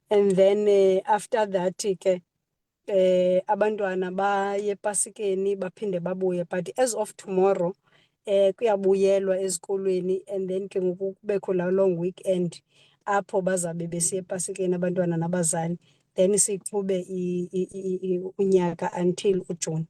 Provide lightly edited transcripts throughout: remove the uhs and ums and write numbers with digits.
and then after that ke abantwana baye epasikeni baphinde babuye, but as of tomorrow kuyabuyelwa ezikolweni, and then ke ngoku kubekho la long weekend apho bazabe besiya epasikeni abantwana nabazali, then siqhube unyaka until uJune.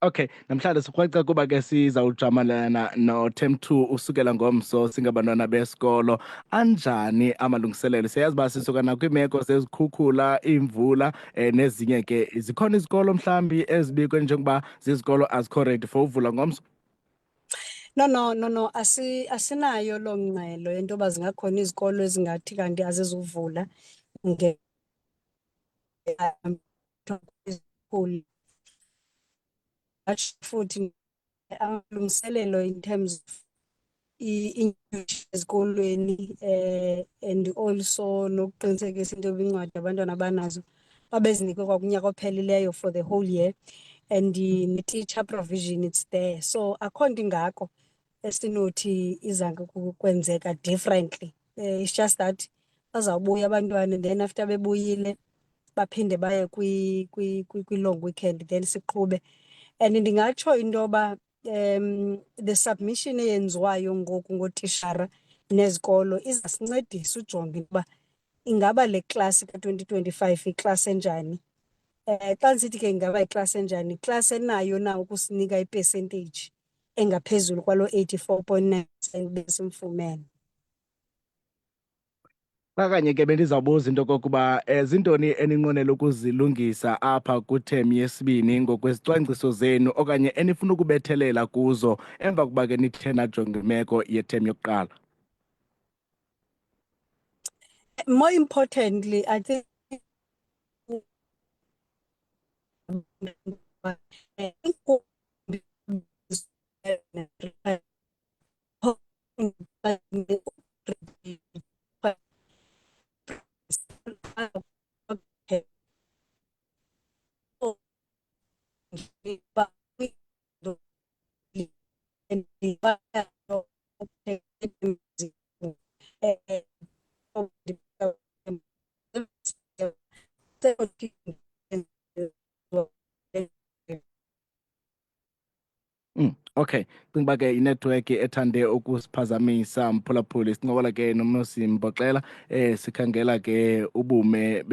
Okay, namhlanje sikrweca kuba ke sizawujamelana no-term 2 usukela ngomso singabantwana besikolo. Anjani amalungiselelo? Siyazi uba sisuka nakwiimeko zezikhukhula, iimvula nezinye ke. Zikhona izikolo mhlawumbi ezibikwe njengoba zizikolo azikho ready for uvula ngomso? No, asinayo loo ngxelo yento yoba zingakhona izikolo ezingathi kanti azizuvula futhi amalungiselelo in terms of ezikolweni and also nokuqinisekisa into yoba incwadi abantwana abanazo babezinikwe kwakunyaka ophelileyo for the whole year, and ne-teacher provision it's there. So akho nto ingako esinothi iza kwenzeka differently. It's just that bazawubuya abantwana, then after bebuyile baphinde baye kwi-long weekend, then siqhube. And ndingatsho into yoba the submission eyenziwayo ngoku ngootishara nezikolo izasincedisa ujonga ukuba ingaba le klasi ka-2025 iklasi enjani. Xa ndisithi ke ingaba iklasi enjani, iklasi enayo na ukusinika ipercentage engaphezulu kwalo 84.9% besimfumene. Kanye ke bendizawubuza into kokuba zintoni eninqwenela ukuzilungisa apha kwitem yesibini ngokwezicwangciso zenu okanye enifuna ukubethelela kuzo emva kuba ke nithe najonga imeko yetem yokuqala? More importantly, I think Okay, cinga uba ke inethiwekhi ethande ukusiphazamisa mphulaphuli. Sincokola ke noMosimboxela sikhangela ke ubume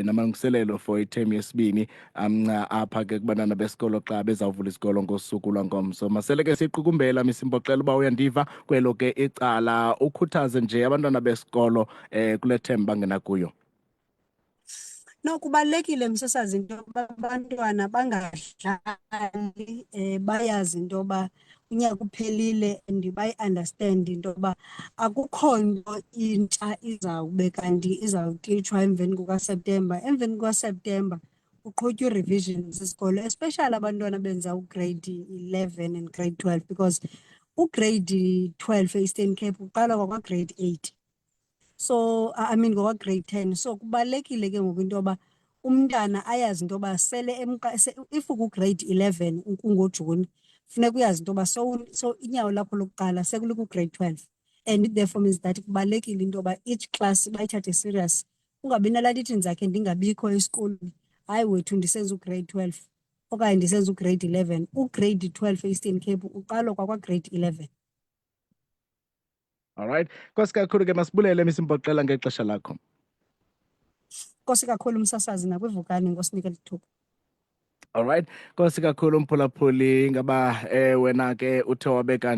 namalungiselelo for item yesibini apha ke kubantwana besikolo xa bezawuvula isikolo ngosuku lwangomso. Masele ke siqukumbela Msimboxela uba uyandiva kwelo ke icala, ukhuthaze nje abantwana besikolo kule term bangena kuyo. no, kubalulekile msasazi into yoba abantwana bangadlali, bayazi into yoba unyaka uphelile and bayi-understand into yoba akukho nto intsha izawube kanti izawutitshwa emveni kukaSeptemba. Emveni kukaSeptemba kuqhutywa i-revision zesikolo, especially abantwana benza ugrade 11 and grade 12, because ugrade 12 e-Eastern Cape uqala kwakwa-grade 8. So I mean ngokwa-grade 10. So kubalulekile ke ngoku into yoba umntana ayazi into yoba sele if uku-grade 11 kungoJuni, funeka uyazi into yoba so inyawo lakho lokuqala sekuliku-grade 12, and it therefore means that kubalulekile into yoba each class bayithathe serious. Ungabi nalaa lithi ndizakhe ndingabikho esikolweni, hayi wethu ndisenza ugrade 12 okanye ndisenza ugrade 11. Ugrade 12 e-Eastern Cape uqalwa kwakwa-grade 11. Alright, nkosi kakhulu ke masibulele Msimboxela ngexesha lakho. Nkosi kakhulu msasazi nakwivukani ngosinika lithuba. Alright, nkosi kakhulu mphulaphuli. Ngaba wena ke uthe wabeka